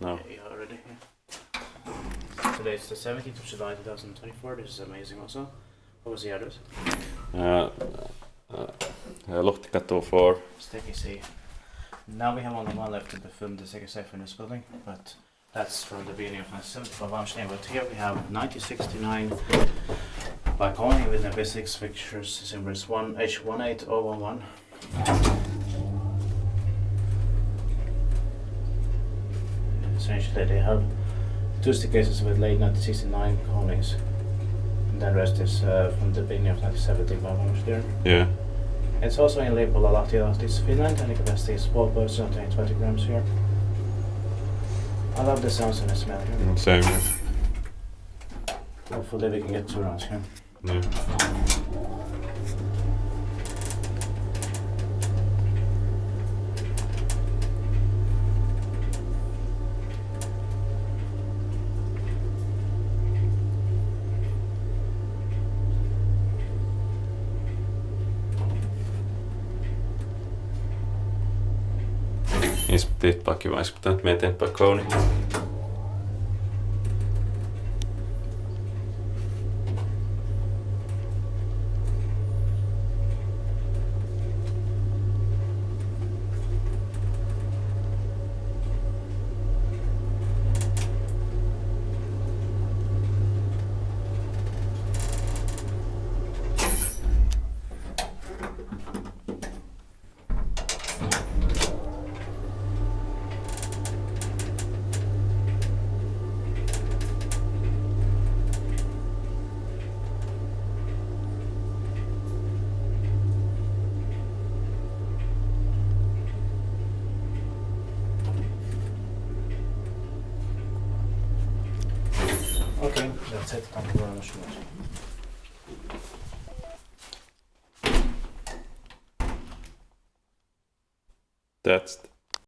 No. Yeah, already. Yeah. Today is the 17th of July 2024. This is amazing also. What was the address? Luhtikatu 4. Sticky C. Now we have only one left to film the second safe in this building, but that's from the beginning of 1975. But here we have 1969 by Kone with the basics fixtures symbols H18011. Essentially, they have two staircases with late 1969 Kones. And the rest is from the beginning of 1975. Yeah. It's also in Liipola, Lahti, Finland, and the capacity is 4 persons and 20 grams here. I love the sounds and the smell here. Same. Hopefully we can get 2 rounds here. Yeah. Inspecteert pak je wel inspectant met een pak Kone. Okay, that's it. Thank you very much. That's